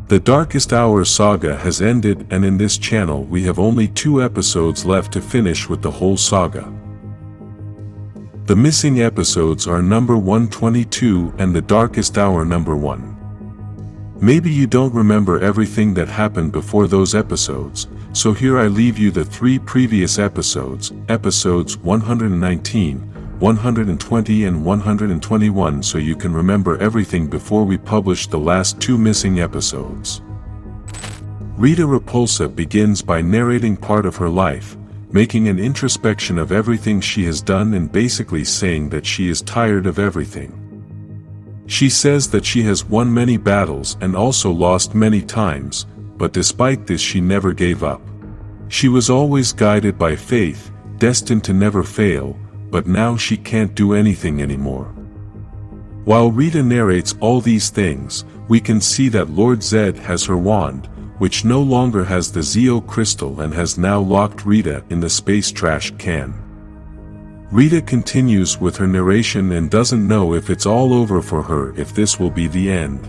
The Darkest Hour saga has ended, and in this channel we have only 2 episodes left to finish with the whole saga. The missing episodes are number 122 and The Darkest Hour number 1. Maybe you don't remember everything that happened before those episodes, so here I leave you the 3 previous episodes, episodes 119, 120 and 121, so you can remember everything before we publish the last 2 missing episodes. Rita Repulsa begins by narrating part of her life, making an introspection of everything she has done and basically saying that she is tired of everything. She says that she has won many battles and also lost many times, but despite this she never gave up. She was always guided by faith, destined to never fail, but now she can't do anything anymore. While Rita narrates all these things, we can see that Lord Zed has her wand, which no longer has the Zeo crystal and has now locked Rita in the space trash can. Rita continues with her narration and doesn't know if it's all over for her, if this will be the end.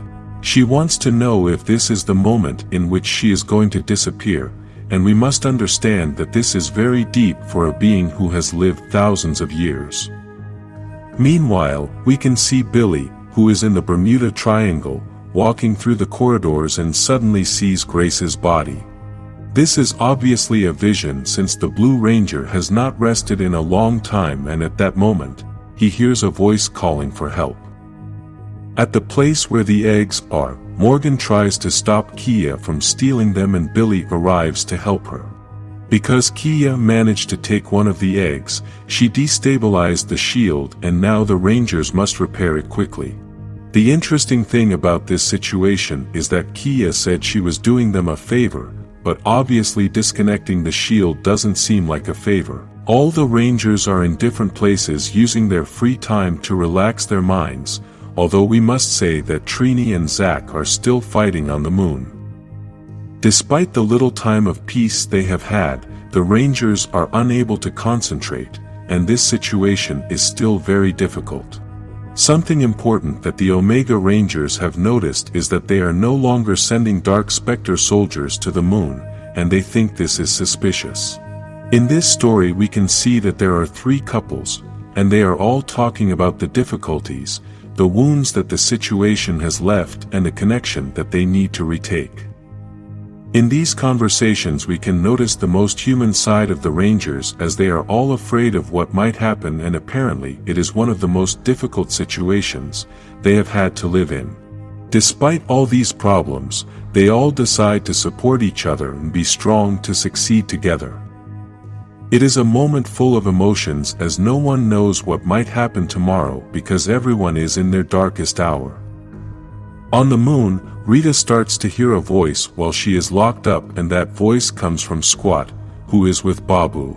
She wants to know if this is the moment in which she is going to disappear, and we must understand that this is very deep for a being who has lived thousands of years. Meanwhile, we can see Billy, who is in the Bermuda Triangle, walking through the corridors and suddenly sees Grace's body. This is obviously a vision, since the Blue Ranger has not rested in a long time, and at that moment, he hears a voice calling for help. At the place where the eggs are, Morgan tries to stop Kia from stealing them and Billy arrives to help her. Because Kia managed to take one of the eggs, she destabilized the shield and now the Rangers must repair it quickly. The interesting thing about this situation is that Kia said she was doing them a favor, but obviously disconnecting the shield doesn't seem like a favor. All the Rangers are in different places using their free time to relax their minds, although we must say that Trini and Zack are still fighting on the moon. Despite the little time of peace they have had, the Rangers are unable to concentrate, and this situation is still very difficult. Something important that the Omega Rangers have noticed is that they are no longer sending Dark Specter soldiers to the moon, and they think this is suspicious. In this story we can see that there are 3 couples, and they are all talking about the difficulties, the wounds that the situation has left and the connection that they need to retake. In these conversations we can notice the most human side of the Rangers, as they are all afraid of what might happen, and apparently it is one of the most difficult situations they have had to live in. Despite all these problems, they all decide to support each other and be strong to succeed together. It is a moment full of emotions, as no one knows what might happen tomorrow because everyone is in their darkest hour. On the moon, Rita starts to hear a voice while she is locked up, and that voice comes from Squat, who is with Babu.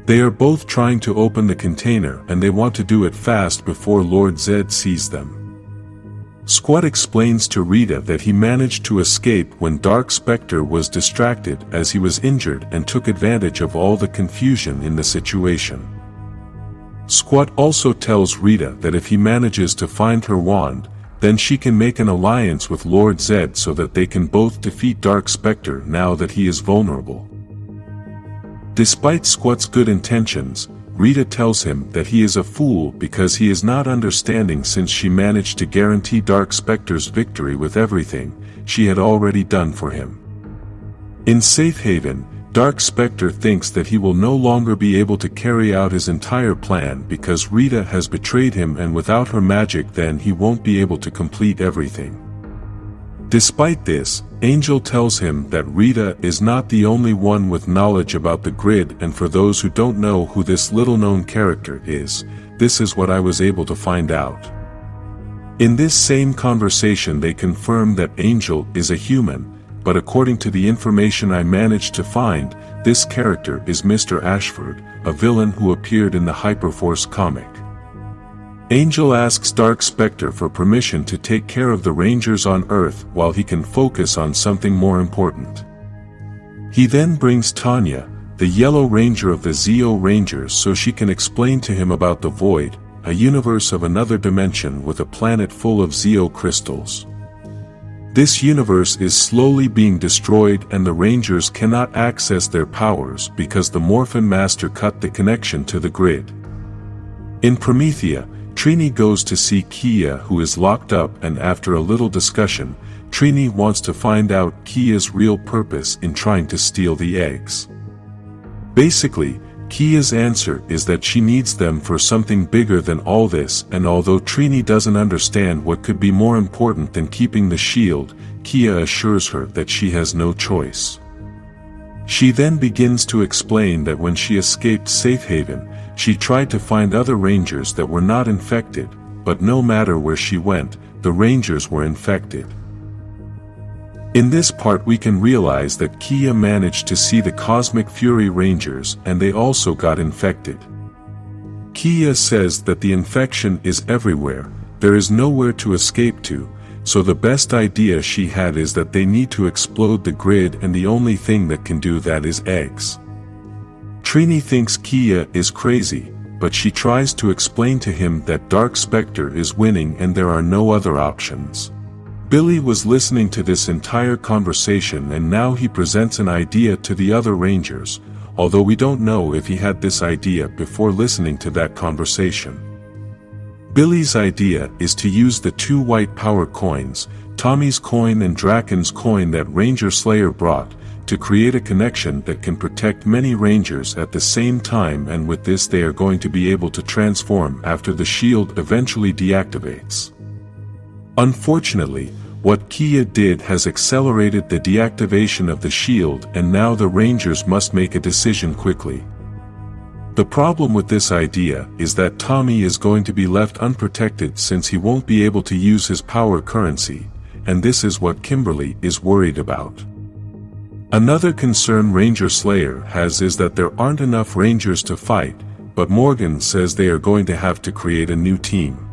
They are both trying to open the container and they want to do it fast before Lord Zed sees them. Squat explains to Rita that he managed to escape when Dark Specter was distracted as he was injured and took advantage of all the confusion in the situation. Squat also tells Rita that if he manages to find her wand, then she can make an alliance with Lord Zed so that they can both defeat Dark Specter now that he is vulnerable. Despite Squat's good intentions, Rita tells him that he is a fool because he is not understanding, since she managed to guarantee Dark Specter's victory with everything she had already done for him. In Safe Haven, Dark Specter thinks that he will no longer be able to carry out his entire plan because Rita has betrayed him, and without her magic then he won't be able to complete everything. Despite this, Angel tells him that Rita is not the only one with knowledge about the grid, and for those who don't know who this little-known character is, this is what I was able to find out. In this same conversation they confirm that Angel is a human, but according to the information I managed to find, this character is Mr. Ashford, a villain who appeared in the Hyperforce comic. Angel asks Dark Specter for permission to take care of the Rangers on Earth while he can focus on something more important. He then brings Tanya, the Yellow Ranger of the Zeo Rangers, so she can explain to him about the Void, a universe of another dimension with a planet full of Zeo crystals. This universe is slowly being destroyed and the Rangers cannot access their powers because the Morphin Master cut the connection to the grid. In Promethea, Trini goes to see Kia, who is locked up, and after a little discussion, Trini wants to find out Kia's real purpose in trying to steal the eggs. Basically, Kia's answer is that she needs them for something bigger than all this, and although Trini doesn't understand what could be more important than keeping the shield, Kia assures her that she has no choice. She then begins to explain that when she escaped Safe Haven, she tried to find other Rangers that were not infected, but no matter where she went, the Rangers were infected. In this part we can realize that Kia managed to see the Cosmic Fury Rangers and they also got infected. Kia says that the infection is everywhere, there is nowhere to escape to, so the best idea she had is that they need to explode the grid, and the only thing that can do that is eggs. Trini thinks Kia is crazy, but she tries to explain to him that Dark Specter is winning and there are no other options. Billy was listening to this entire conversation and now he presents an idea to the other Rangers, although we don't know if he had this idea before listening to that conversation. Billy's idea is to use the 2 white power coins, Tommy's coin and Draken's coin that Ranger Slayer brought, to create a connection that can protect many Rangers at the same time, and with this they are going to be able to transform after the shield eventually deactivates. Unfortunately, what Kia did has accelerated the deactivation of the shield, and now the Rangers must make a decision quickly. The problem with this idea is that Tommy is going to be left unprotected since he won't be able to use his power currency, and this is what Kimberly is worried about. Another concern Ranger Slayer has is that there aren't enough Rangers to fight, but Morgan says they are going to have to create a new team.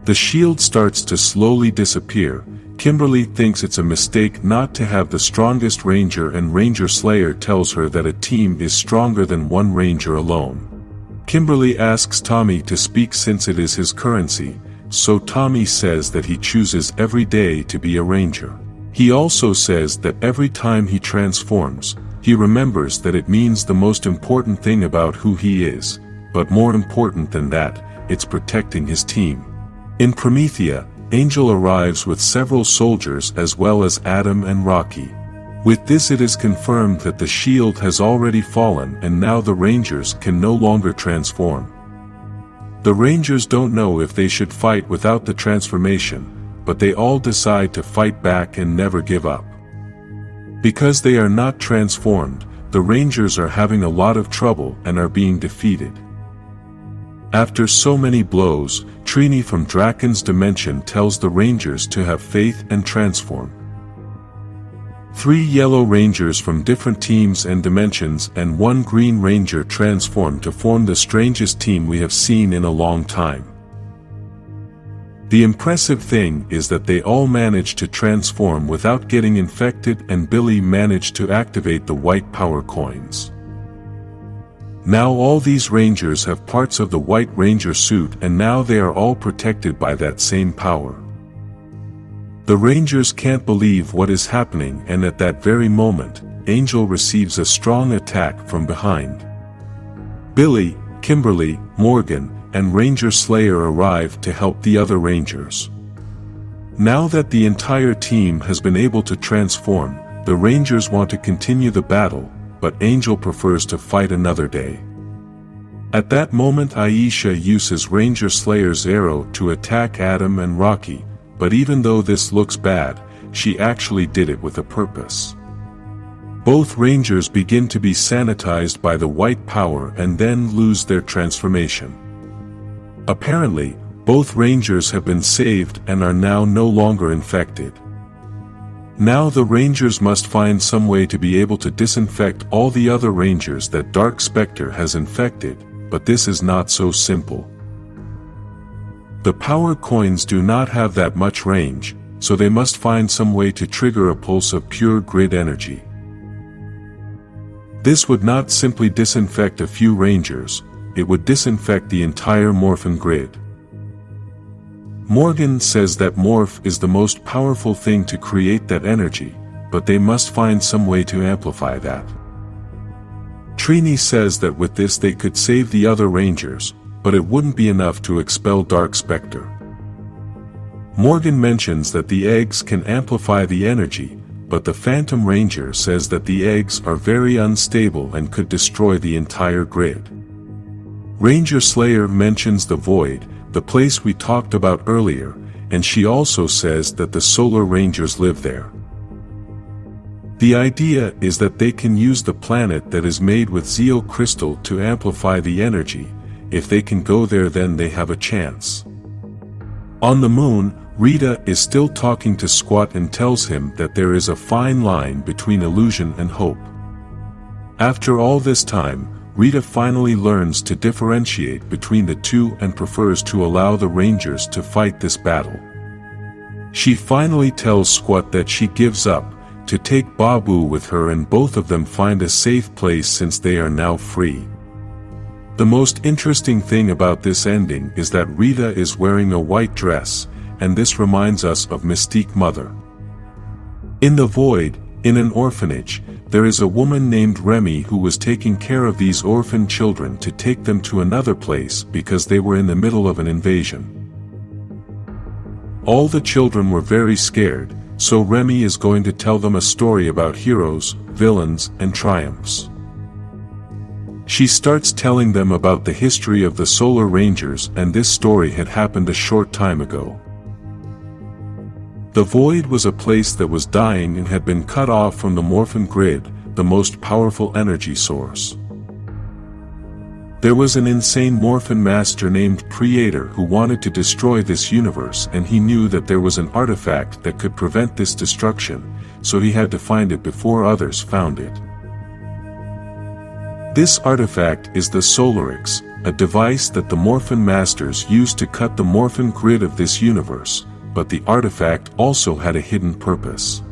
The shield starts to slowly disappear. Kimberly thinks it's a mistake not to have the strongest Ranger, and Ranger Slayer tells her that a team is stronger than one Ranger alone. Kimberly asks Tommy to speak since it is his currency, so Tommy says that he chooses every day to be a Ranger. He also says that every time he transforms, he remembers that it means the most important thing about who he is, but more important than that, it's protecting his team. In Promethea, Angel arrives with several soldiers as well as Adam and Rocky. With this it is confirmed that the shield has already fallen and now the Rangers can no longer transform. The Rangers don't know if they should fight without the transformation, but they all decide to fight back and never give up. Because they are not transformed, the Rangers are having a lot of trouble and are being defeated. After so many blows, Trini from Draken's dimension tells the Rangers to have faith and transform. 3 yellow Rangers from different teams and dimensions and 1 green Ranger transform to form the strangest team we have seen in a long time. The impressive thing is that they all managed to transform without getting infected, and Billy managed to activate the white power coins. Now all these Rangers have parts of the White Ranger suit, and now they are all protected by that same power. The Rangers can't believe what is happening, and at that very moment, Angel receives a strong attack from behind. Billy, Kimberly, Morgan, and Ranger Slayer arrive to help the other Rangers. Now that the entire team has been able to transform, the Rangers want to continue the battle, but Angel prefers to fight another day. At that moment Aisha uses Ranger Slayer's arrow to attack Adam and Rocky, but even though this looks bad, she actually did it with a purpose. Both Rangers begin to be sanitized by the white power and then lose their transformation. Apparently, both Rangers have been saved and are now no longer infected. Now the Rangers must find some way to be able to disinfect all the other Rangers that Dark Specter has infected, but this is not so simple. The power coins do not have that much range, so they must find some way to trigger a pulse of pure grid energy. This would not simply disinfect a few Rangers, it would disinfect the entire Morphin grid. Morgan says that Morph is the most powerful thing to create that energy, but they must find some way to amplify that. Trini says that with this they could save the other Rangers, but it wouldn't be enough to expel Dark Specter. Morgan mentions that the eggs can amplify the energy, but the Phantom Ranger says that the eggs are very unstable and could destroy the entire grid. Ranger Slayer mentions the Void, the place we talked about earlier, and she also says that the Solar Rangers live there. The idea is that they can use the planet that is made with Zeo Crystal to amplify the energy. If they can go there, then they have a chance. On the moon, Rita is still talking to Squat and tells him that there is a fine line between illusion and hope. After all this time, Rita finally learns to differentiate between the two and prefers to allow the Rangers to fight this battle. She finally tells Squat that she gives up, to take Babu with her, and both of them find a safe place since they are now free. The most interesting thing about this ending is that Rita is wearing a white dress, and this reminds us of Mystique Mother. In the Void, in an orphanage, there is a woman named Remy who was taking care of these orphan children to take them to another place because they were in the middle of an invasion. All the children were very scared, so Remy is going to tell them a story about heroes, villains, and triumphs. She starts telling them about the history of the Solar Rangers, and this story had happened a short time ago. The Void was a place that was dying and had been cut off from the Morphin grid, the most powerful energy source. There was an insane Morphin master named Creator who wanted to destroy this universe, and he knew that there was an artifact that could prevent this destruction, so he had to find it before others found it. This artifact is the Solarix, a device that the Morphin masters used to cut the Morphin grid of this universe, but the artifact also had a hidden purpose.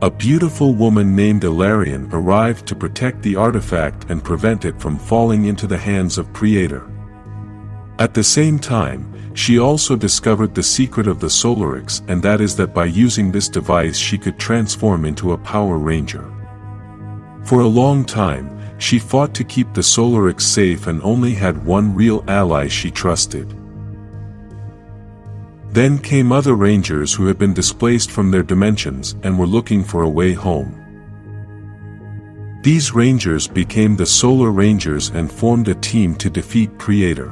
A beautiful woman named Ilarion arrived to protect the artifact and prevent it from falling into the hands of Creator. At the same time, she also discovered the secret of the Solarix, and that is that by using this device she could transform into a Power Ranger. For a long time, she fought to keep the Solarix safe and only had one real ally she trusted. Then came other Rangers who had been displaced from their dimensions and were looking for a way home. These Rangers became the Solar Rangers and formed a team to defeat Creator.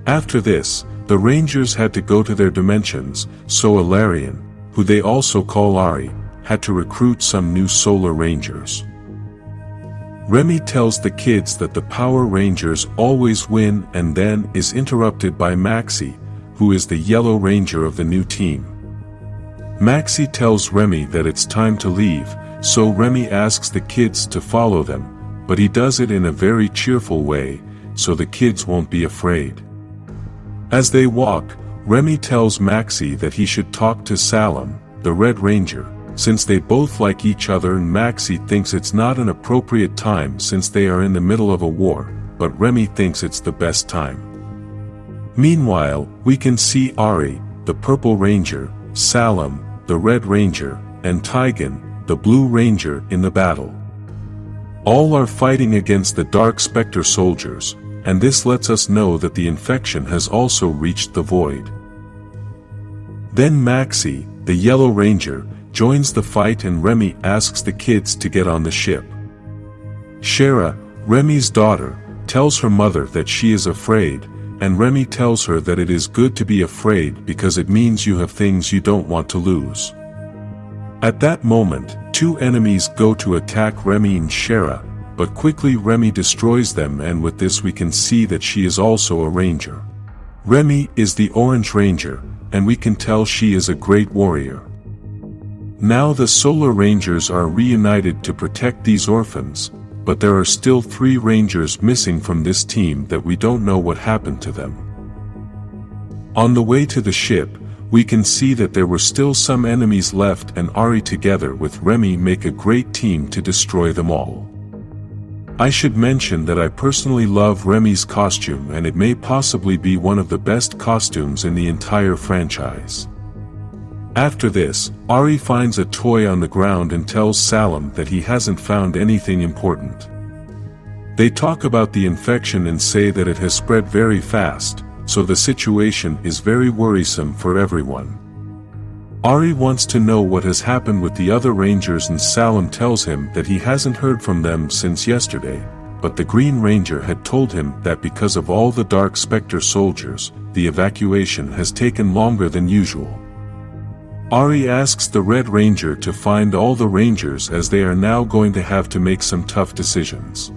After this, the Rangers had to go to their dimensions, so Ilarion, who they also call Ari, had to recruit some new Solar Rangers. Remy tells the kids that the Power Rangers always win, and then is interrupted by Maxie, who is the Yellow Ranger of the new team. Maxie tells Remy that it's time to leave, so Remy asks the kids to follow them, but he does it in a very cheerful way, so the kids won't be afraid. As they walk, Remy tells Maxie that he should talk to Salam, the Red Ranger, since they both like each other, and Maxie thinks it's not an appropriate time since they are in the middle of a war, but Remy thinks it's the best time. Meanwhile, we can see Ari, the Purple Ranger, Salam, the Red Ranger, and Tigan, the Blue Ranger, in the battle. All are fighting against the Dark Specter soldiers, and this lets us know that the infection has also reached the Void. Then Maxie, the Yellow Ranger, joins the fight, and Remy asks the kids to get on the ship. Shara, Remy's daughter, tells her mother that she is afraid, and Remy tells her that it is good to be afraid because it means you have things you don't want to lose. At that moment, two enemies go to attack Remy and Shara, but quickly Remy destroys them, and with this we can see that she is also a ranger. Remy is the Orange Ranger, and we can tell she is a great warrior. Now the Solar Rangers are reunited to protect these orphans, but there are still 3 Rangers missing from this team that we don't know what happened to them. On the way to the ship, we can see that there were still some enemies left, and Ari together with Remy make a great team to destroy them all. I should mention that I personally love Remy's costume and it may possibly be one of the best costumes in the entire franchise. After this, Ari finds a toy on the ground and tells Salam that he hasn't found anything important. They talk about the infection and say that it has spread very fast, so the situation is very worrisome for everyone. Ari wants to know what has happened with the other Rangers and Salam tells him that he hasn't heard from them since yesterday, but the Green Ranger had told him that because of all the Dark Specter soldiers, the evacuation has taken longer than usual. Ari asks the Red Ranger to find all the Rangers as they are now going to have to make some tough decisions.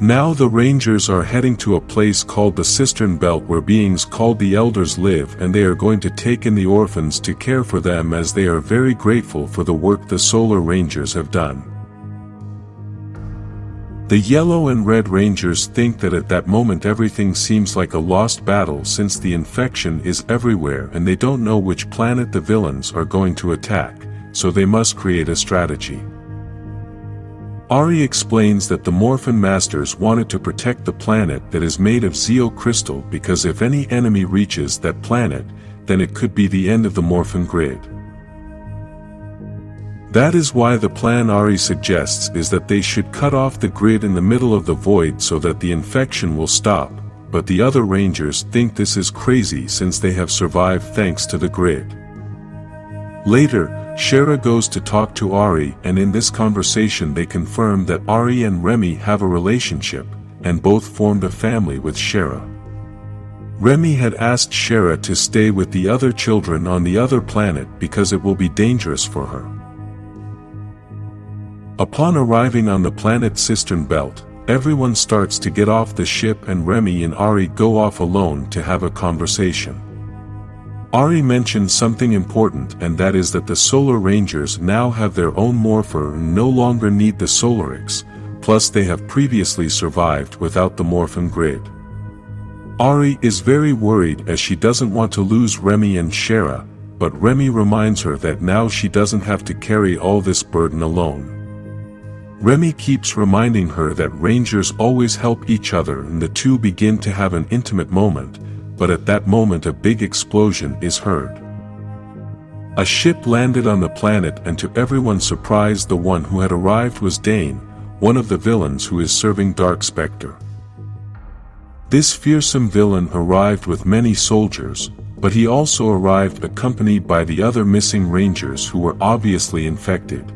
Now the Rangers are heading to a place called the Cistern Belt where beings called the Elders live and they are going to take in the orphans to care for them as they are very grateful for the work the Solar Rangers have done. The Yellow and Red Rangers think that at that moment everything seems like a lost battle since the infection is everywhere and they don't know which planet the villains are going to attack, so they must create a strategy. Ari explains that the Morphin Masters wanted to protect the planet that is made of Zeo crystal because if any enemy reaches that planet, then it could be the end of the Morphin grid. That is why the plan Ari suggests is that they should cut off the grid in the middle of the void so that the infection will stop, but the other Rangers think this is crazy since they have survived thanks to the grid. Later, Shera goes to talk to Ari and in this conversation they confirm that Ari and Remy have a relationship, and both formed a family with Shera. Remy had asked Shera to stay with the other children on the other planet because it will be dangerous for her. Upon arriving on the planet Cistern Belt, everyone starts to get off the ship and Remy and Ari go off alone to have a conversation. Ari mentions something important and that is that the Solar Rangers now have their own morpher and no longer need the Solarics, plus they have previously survived without the Morphin grid. Ari is very worried as she doesn't want to lose Remy and Shera, but Remy reminds her that now she doesn't have to carry all this burden alone. Remy keeps reminding her that Rangers always help each other and the two begin to have an intimate moment, but at that moment a big explosion is heard. A ship landed on the planet and to everyone's surprise the one who had arrived was Dane, one of the villains who is serving Dark Specter. This fearsome villain arrived with many soldiers, but he also arrived accompanied by the other missing Rangers who were obviously infected.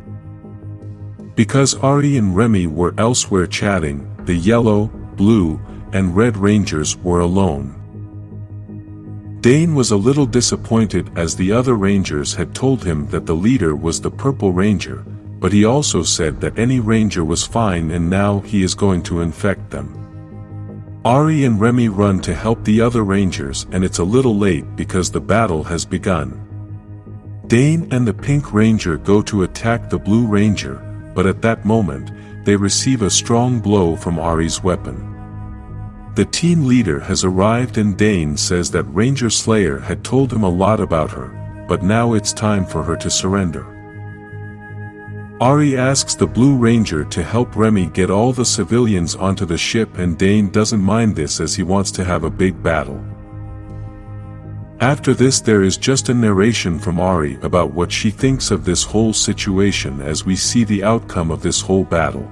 Because Ari and Remy were elsewhere chatting, the Yellow, Blue, and Red Rangers were alone. Dane was a little disappointed as the other Rangers had told him that the leader was the Purple Ranger, but he also said that any Ranger was fine and now he is going to infect them. Ari and Remy run to help the other Rangers and it's a little late because the battle has begun. Dane and the Pink Ranger go to attack the Blue Ranger, but at that moment, they receive a strong blow from Ari's weapon. The team leader has arrived and Dane says that Ranger Slayer had told him a lot about her, but now it's time for her to surrender. Ari asks the Blue Ranger to help Remy get all the civilians onto the ship and Dane doesn't mind this as he wants to have a big battle. After this there is just a narration from Ari about what she thinks of this whole situation as we see the outcome of this whole battle.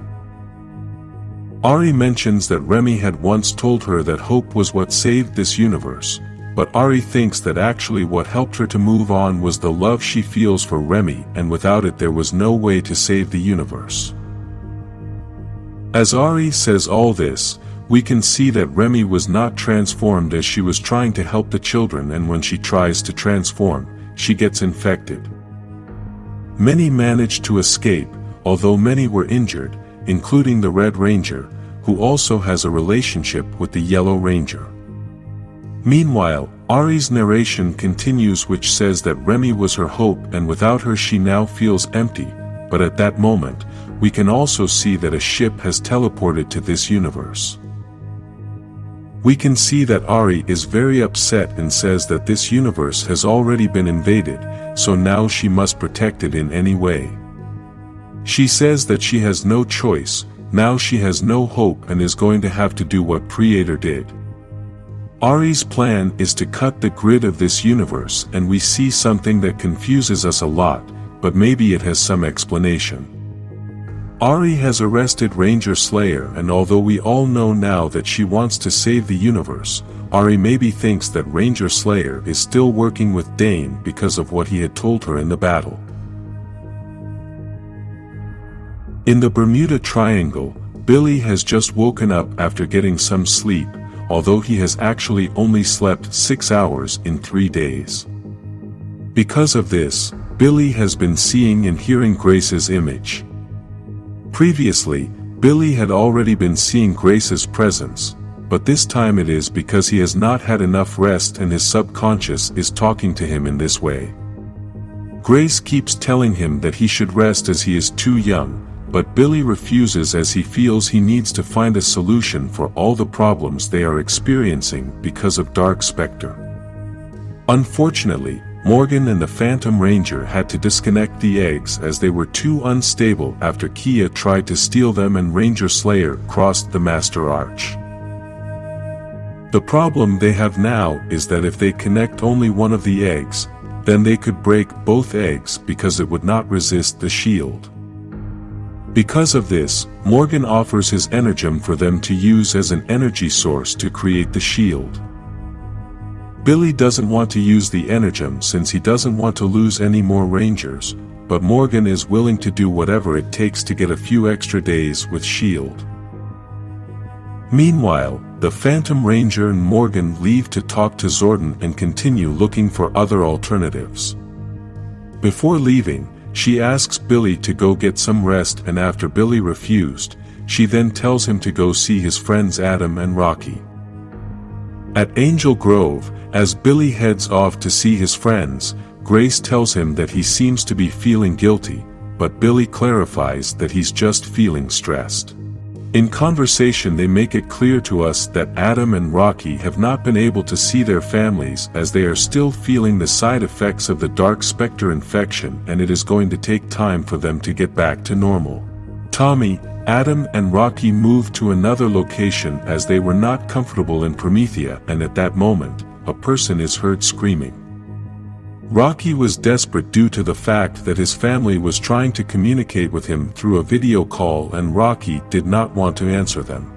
Ari mentions that Remy had once told her that hope was what saved this universe, but Ari thinks that actually what helped her to move on was the love she feels for Remy and without it there was no way to save the universe. As Ari says all this, we can see that Remy was not transformed as she was trying to help the children and when she tries to transform, she gets infected. Many managed to escape, although many were injured, including the Red Ranger, who also has a relationship with the Yellow Ranger. Meanwhile, Ari's narration continues which says that Remy was her hope and without her she now feels empty, but at that moment, we can also see that a ship has teleported to this universe. We can see that Ari is very upset and says that this universe has already been invaded, so now she must protect it in any way. She says that she has no choice, now she has no hope and is going to have to do what Creator did. Ari's plan is to cut the grid of this universe, and we see something that confuses us a lot, but maybe it has some explanation. Ari has arrested Ranger Slayer, and although we all know now that she wants to save the universe, Ari maybe thinks that Ranger Slayer is still working with Dane because of what he had told her in the battle. In the Bermuda Triangle, Billy has just woken up after getting some sleep, although he has actually only slept 6 hours in 3 days. Because of this, Billy has been seeing and hearing Grace's image. Previously, Billy had already been seeing Grace's presence, but this time it is because he has not had enough rest and his subconscious is talking to him in this way. Grace keeps telling him that he should rest as he is too young, but Billy refuses as he feels he needs to find a solution for all the problems they are experiencing because of Dark Specter. Unfortunately, Morgan and the Phantom Ranger had to disconnect the eggs as they were too unstable after Kia tried to steal them and Ranger Slayer crossed the Master Arch. The problem they have now is that if they connect only one of the eggs, then they could break both eggs because it would not resist the shield. Because of this, Morgan offers his energem for them to use as an energy source to create the shield. Billy doesn't want to use the energem since he doesn't want to lose any more Rangers, but Morgan is willing to do whatever it takes to get a few extra days with shield. Meanwhile, the Phantom Ranger and Morgan leave to talk to Zordon and continue looking for other alternatives. Before leaving, she asks Billy to go get some rest, and after Billy refused, she then tells him to go see his friends Adam and Rocky. At Angel Grove, as Billy heads off to see his friends, Grace tells him that he seems to be feeling guilty, but Billy clarifies that he's just feeling stressed. In conversation they make it clear to us that Adam and Rocky have not been able to see their families as they are still feeling the side effects of the Dark Specter infection, and it is going to take time for them to get back to normal. Tommy, Adam and Rocky move to another location as they were not comfortable in Promethea, and at that moment, a person is heard screaming. Rocky was desperate due to the fact that his family was trying to communicate with him through a video call and Rocky did not want to answer them.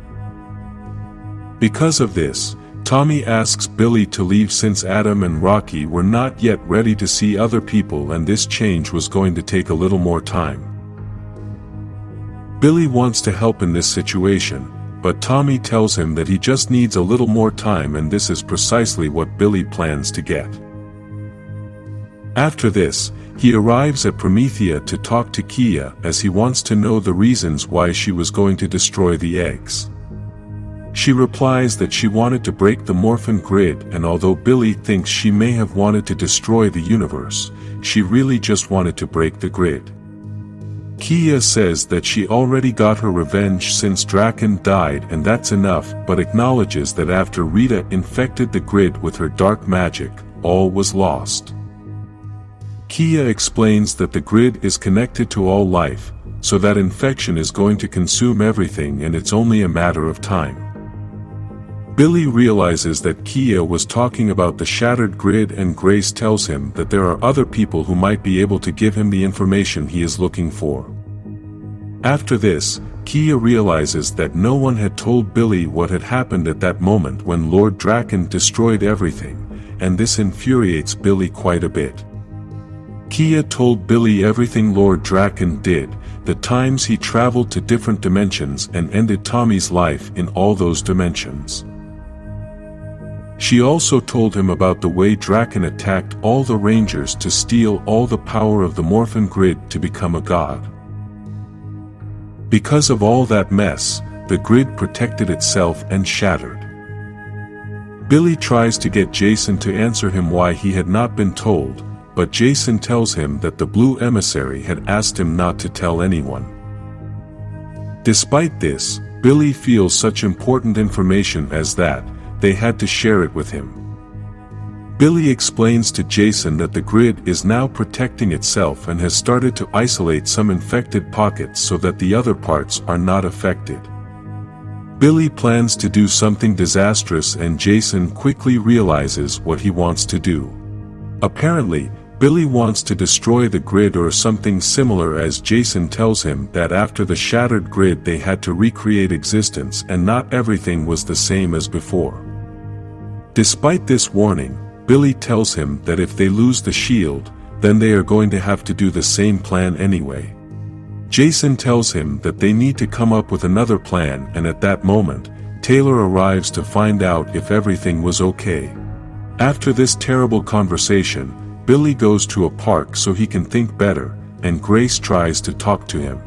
Because of this, Tommy asks Billy to leave since Adam and Rocky were not yet ready to see other people and this change was going to take a little more time. Billy wants to help in this situation, but Tommy tells him that he just needs a little more time, and this is precisely what Billy plans to get. After this, he arrives at Promethea to talk to Kia as he wants to know the reasons why she was going to destroy the eggs. She replies that she wanted to break the Morphin grid, and although Billy thinks she may have wanted to destroy the universe, she really just wanted to break the grid. Kia says that she already got her revenge since Draken died and that's enough, but acknowledges that after Rita infected the grid with her dark magic, all was lost. Kia explains that the grid is connected to all life, so that infection is going to consume everything and it's only a matter of time. Billy realizes that Kia was talking about the shattered grid, and Grace tells him that there are other people who might be able to give him the information he is looking for. After this, Kia realizes that no one had told Billy what had happened at that moment when Lord Draken destroyed everything, and this infuriates Billy quite a bit. Kia told Billy everything Lord Draken did, the times he traveled to different dimensions and ended Tommy's life in all those dimensions. She also told him about the way Draken attacked all the Rangers to steal all the power of the Morphin grid to become a god. Because of all that mess, the grid protected itself and shattered. Billy tries to get Jason to answer him why he had not been told, but Jason tells him that the Blue Emissary had asked him not to tell anyone. Despite this, Billy feels such important information as that, they had to share it with him. Billy explains to Jason that the grid is now protecting itself and has started to isolate some infected pockets so that the other parts are not affected. Billy plans to do something disastrous and Jason quickly realizes what he wants to do. Apparently, Billy wants to destroy the grid or something similar, as Jason tells him that after the shattered grid they had to recreate existence and not everything was the same as before. Despite this warning, Billy tells him that if they lose the shield, then they are going to have to do the same plan anyway. Jason tells him that they need to come up with another plan, and at that moment, Taylor arrives to find out if everything was okay. After this terrible conversation, Billy goes to a park so he can think better, and Grace tries to talk to him.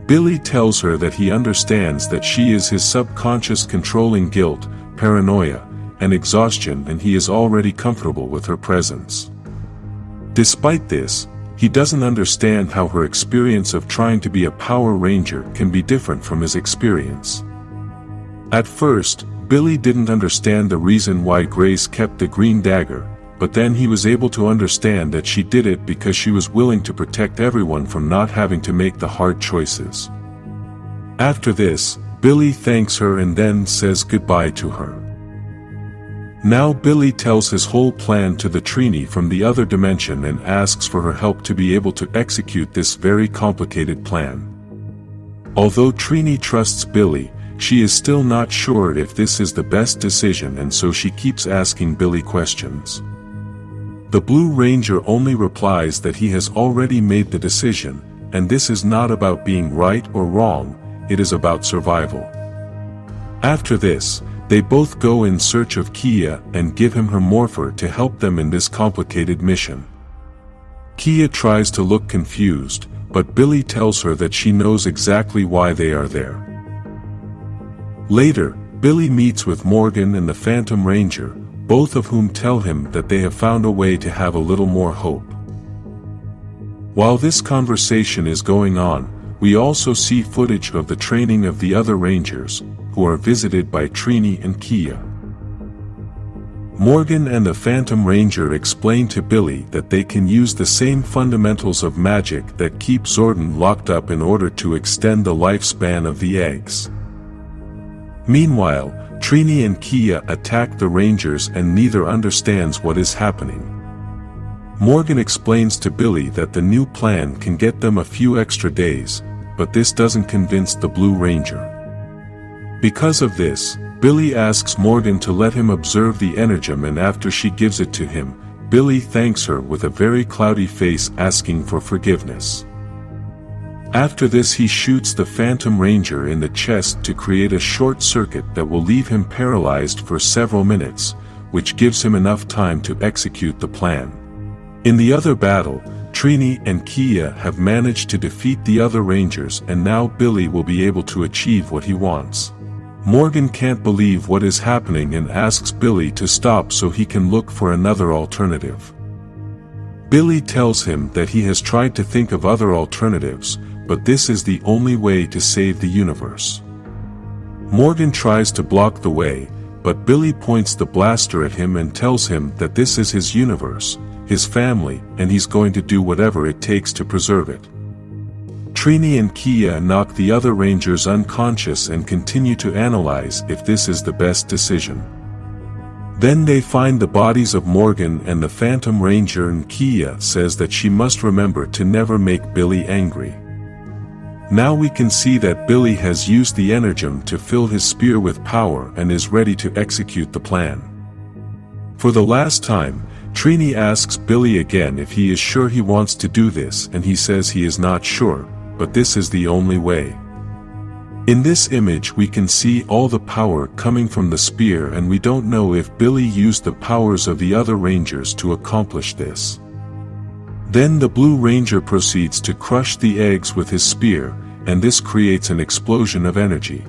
Billy tells her that he understands that she is his subconscious controlling guilt, paranoia, and exhaustion, and he is already comfortable with her presence. Despite this, he doesn't understand how her experience of trying to be a Power Ranger can be different from his experience. At first, Billy didn't understand the reason why Grace kept the green dagger, but then he was able to understand that she did it because she was willing to protect everyone from not having to make the hard choices. After this, Billy thanks her and then says goodbye to her. Now Billy tells his whole plan to the Trini from the other dimension and asks for her help to be able to execute this very complicated plan. Although Trini trusts Billy, she is still not sure if this is the best decision, and so she keeps asking Billy questions. The Blue Ranger only replies that he has already made the decision, and this is not about being right or wrong, it is about survival. After this, they both go in search of Kia and give him her morpher to help them in this complicated mission. Kia tries to look confused, but Billy tells her that she knows exactly why they are there. Later, Billy meets with Morgan and the Phantom Ranger, both of whom tell him that they have found a way to have a little more hope. While this conversation is going on, we also see footage of the training of the other Rangers, who are visited by Trini and Kia. Morgan and the Phantom Ranger explain to Billy that they can use the same fundamentals of magic that keep Zordon locked up in order to extend the lifespan of the eggs. Meanwhile, Trini and Kia attack the Rangers and neither understands what is happening. Morgan explains to Billy that the new plan can get them a few extra days, but this doesn't convince the Blue Ranger. Because of this, Billy asks Morgan to let him observe the energem, and after she gives it to him, Billy thanks her with a very cloudy face, asking for forgiveness. After this, he shoots the Phantom Ranger in the chest to create a short circuit that will leave him paralyzed for several minutes, which gives him enough time to execute the plan. In the other battle, Trini and Kia have managed to defeat the other Rangers, and now Billy will be able to achieve what he wants. Morgan can't believe what is happening and asks Billy to stop so he can look for another alternative. Billy tells him that he has tried to think of other alternatives, but this is the only way to save the universe. Morgan tries to block the way, but Billy points the blaster at him and tells him that this is his universe, his family, and he's going to do whatever it takes to preserve it. Trini and Kia knock the other Rangers unconscious and continue to analyze if this is the best decision. Then they find the bodies of Morgan and the Phantom Ranger, and Kia says that she must remember to never make Billy angry. Now we can see that Billy has used the energem to fill his spear with power and is ready to execute the plan. For the last time, Trini asks Billy again if he is sure he wants to do this, and he says he is not sure, but this is the only way. In this image we can see all the power coming from the spear, and we don't know if Billy used the powers of the other Rangers to accomplish this. Then the Blue Ranger proceeds to crush the eggs with his spear, and this creates an explosion of energy.